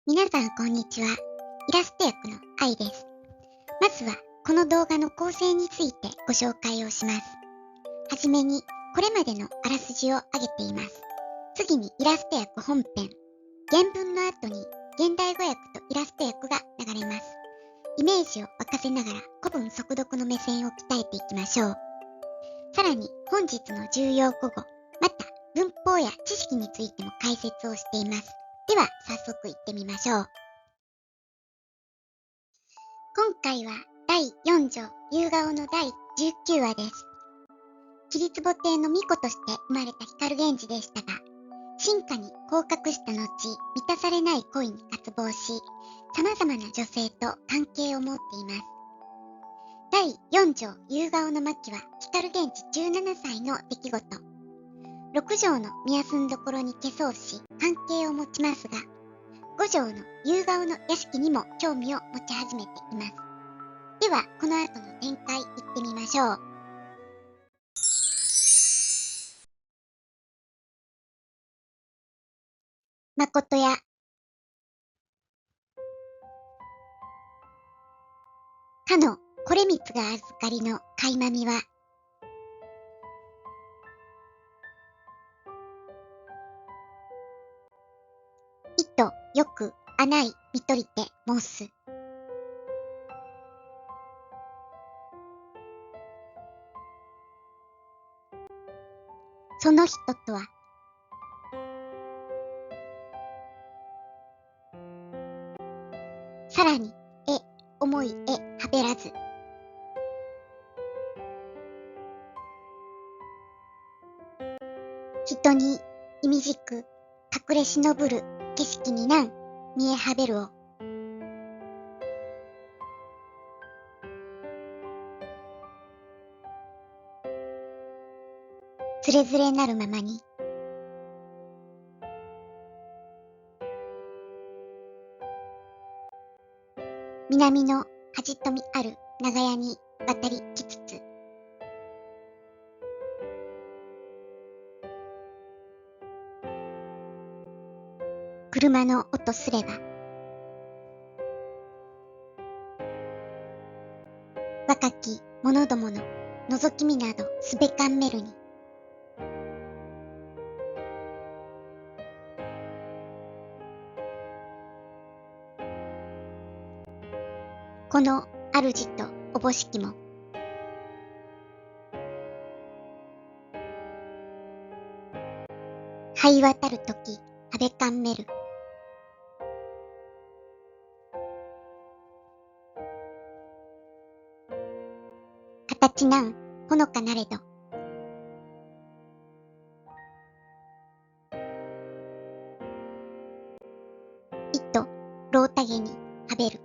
皆さんこんにちは。イラスト役の愛です。まずはこの動画の構成についてご紹介をします。はじめにこれまでのあらすじを挙げています。次にイラスト役本編。原文の後に現代語訳とイラスト訳が流れます。イメージを沸かせながら古文速読の目線を鍛えていきましょう。さらに本日の重要古語、また文法や知識についても解説をしています。では早速行ってみましょう。今回は第4条夕顔の第19話です。桐壺亭の巫女として生まれた光源氏でしたが、進化に降格した後、満たされない恋に渇望し、様々な女性と関係を持っています。第4条夕顔の末期は光源氏17歳の出来事。6条の宮住所に化粧し、関係を持ちますが、5条の夕顔の屋敷にも興味を持ち始めています。では、この後の展開行ってみましょう。誠やかのこれみつが預かりの垣間見は、いとよくあない見とりて申す。その人とは、さらに、思いはべらず。人にいみじく隠れしのぶる景色になん見えはべるを。つれづれなるままに。南の恥とみある長屋に渡りきつつ。車の音すれば。若き者どもの覗き見などすべかんめるに。この主とおぼしきも。這い渡るときはべかんめる。形なんほのかなれど。いとろうたげにはべる。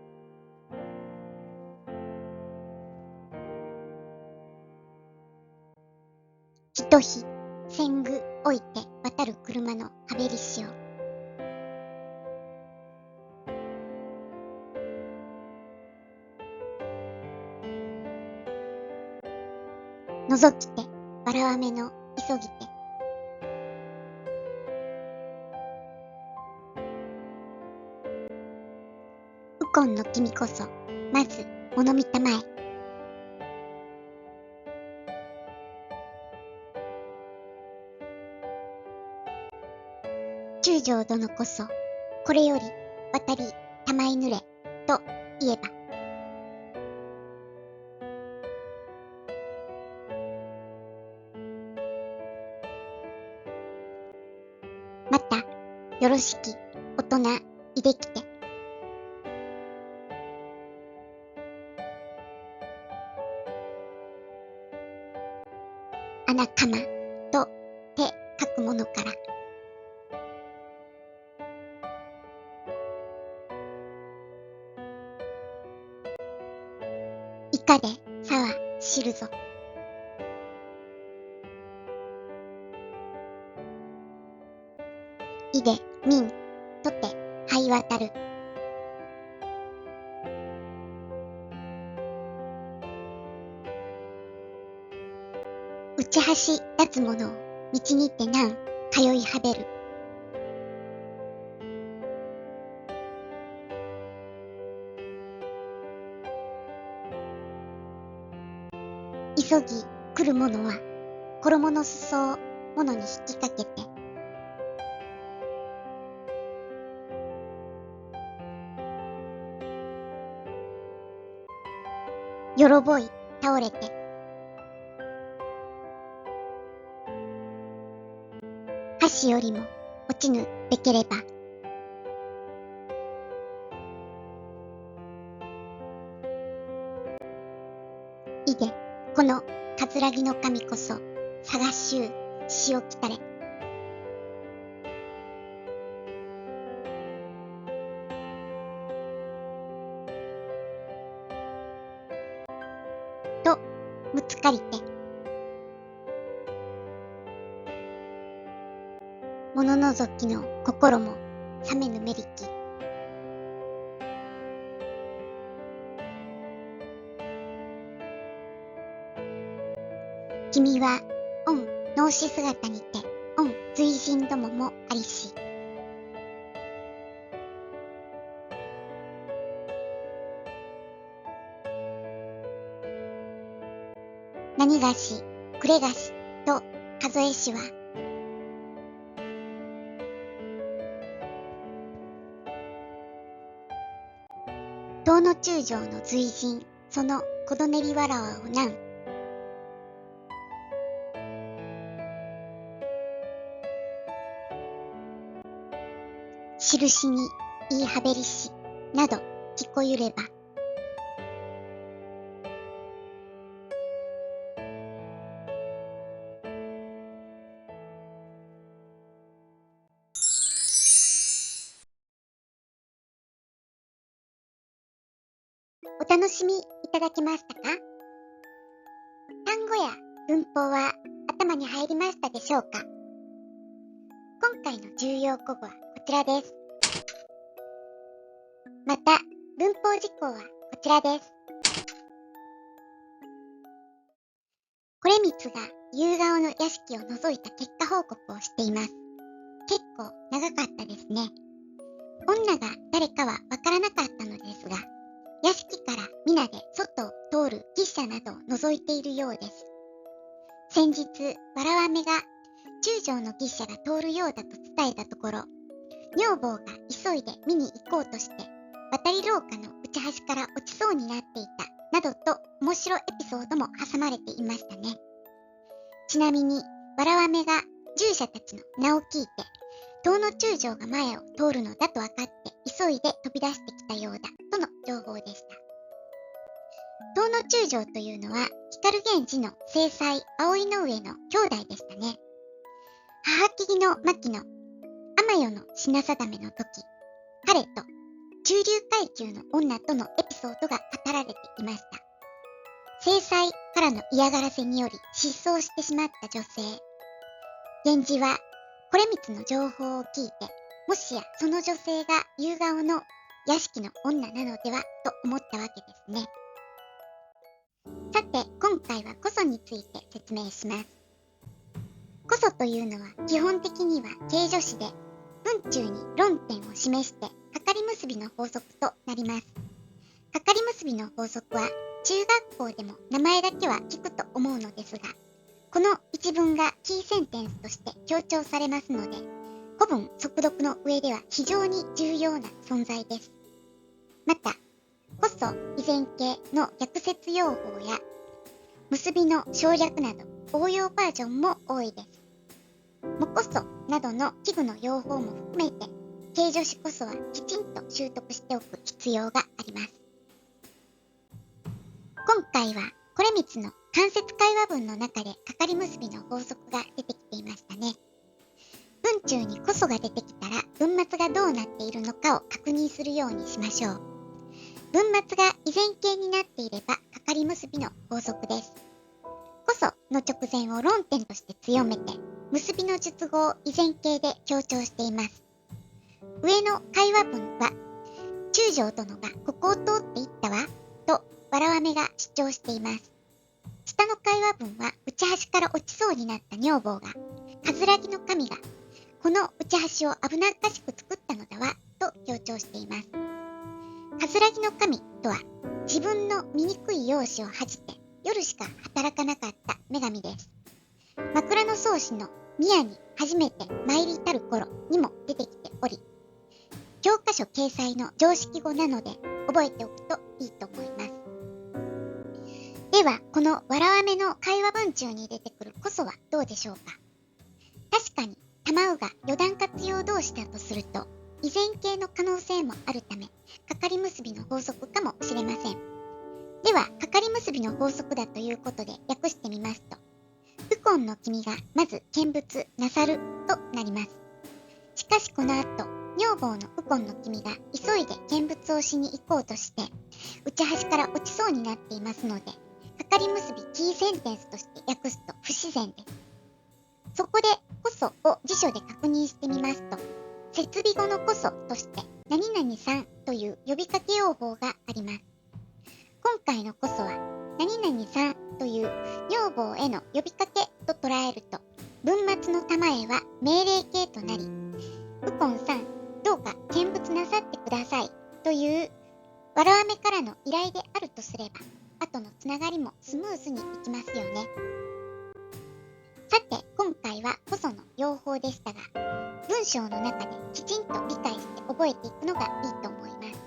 ひとひ千具置いて渡る車のはべりしを。覗きてわらわめの急ぎて。右近の君こそまず物見たまえ。中将殿こそこれより渡りたまいぬれと言えば。またよろしき大人いできて。穴かまと手書くものから。いかでさは知るぞ。いでみんとて這い渡る。うちはし立つ者を道にてなん通いはべる。急ぎ来る者は衣の裾を物に引きかけて、よろぼい倒れて、箸よりも落ちぬべければ、いでこの葛の神こそ探しゅうしをきたれ。とむつかりて、物のぞきの心も冷めぬめりき。君は御脳死姿にて御随人どももありし、何がし暮れがしと数えしは、東の中将の随人そのこどねりわらわをなん、印に言いはべりしなど聞こゆれば、お楽しみいただけましたか？単語や文法は頭に入りましたでしょうか？今回の重要古語はこちらです。また、文法事項はこちらです。これみつが夕顔の屋敷を除いた結果報告をしています。結構長かったですね。女が誰かはわからなかったのですが、屋敷から皆で外を通る牛車などを覗いているようです。先日、わらわめが中将の牛車が通るようだと伝えたところ、女房が急いで見に行こうとして、渡り廊下の内端から落ちそうになっていた、などと面白エピソードも挟まれていましたね。ちなみに、わらわめが従者たちの名を聞いて、東の中将が前を通るのだと分かって急いで飛び出してきたようだとの情報でした。東の中将というのは光源氏の正妻葵の上の兄弟でしたね。母木木の牧の天代の品定めの時、彼と中流階級の女とのエピソードが語られていました。正妻からの嫌がらせにより失踪してしまった女性。源氏はこれみつの情報を聞いて、もしやその女性が夕顔の屋敷の女なのではと思ったわけですね。さて、今回はこそについて説明します。こそというのは基本的には形助詞で、文中に論点を示してかかり結びの法則となります。かかり結びの法則は中学校でも名前だけは聞くと思うのですが、この一文がキーセンテンスとして強調されますので、古文速読の上では非常に重要な存在です。また、こそ以前形の逆説用法や結びの省略など応用バージョンも多いです。もこそなどの器具の用法も含めて、形助詞こそはきちんと習得しておく必要があります。今回はこれみつの間接会話文の中でかかり結びの法則が出てきていましたね。文中にこそが出てきたら文末がどうなっているのかを確認するようにしましょう。文末が以前形になっていればかかり結びの法則です。こその直前を論点として強めて、結びの述語を以前形で強調しています。上の会話文は、中将殿がここを通っていったわ、とわらわめが主張しています。下の会話文は内端から落ちそうになった女房が、葛の神がこの内端を危なっかしく作ったのだわと強調しています。葛の神とは自分の醜い容姿を恥じて夜しか働働かなかった女神です。枕草子の宮に初めて参り至る頃にも出てきており、教科書掲載の常識語なので覚えておくといいと思います。では、このわらわめの会話文中に出てくるこそはどうでしょうか。確かに、玉うが余談活用動詞だとすると、依然形の可能性もあるため、かかり結びの法則かもしれません。では、かかり結びの法則だということで訳してみますと、右近の君がまず見物なさるとなります。しかしこの後、女房の右近の君が急いで見物をしに行こうとして、内端から落ちそうになっていますので、かかり結びキーセンテンスとして訳すと不自然です。そこで、こそを辞書で確認してみますと、設備語のこそとして、何々さんという呼びかけ用法があります。今回のこそは、何々さんという女房への呼びかけと捉えると、文末の玉へは命令形となり、右近さん、どうか見物なさってくださいという、わらわめからの依頼であるとすれば、後のつながりもスムーズにいきますよね。さて、今回はこその用法でしたが、文章の中できちんと理解して覚えていくのがいいと思います。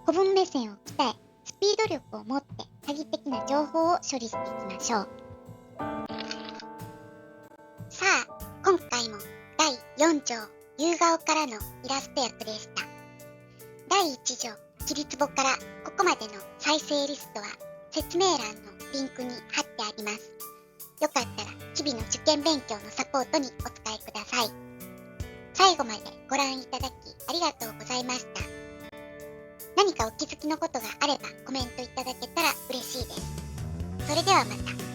古文目線を鍛え、スピード力を持って多義的な情報を処理していきましょう。さあ、今回も第4章、夕顔からのイラスト役でした。第1章、キリツボからここまでの再生リストは説明欄のリンクに貼ってあります。よかったら日々の受験勉強のサポートにお使いください。最後までご覧いただきありがとうございました。何かお気づきのことがあればコメントいただけたら嬉しいです。それではまた。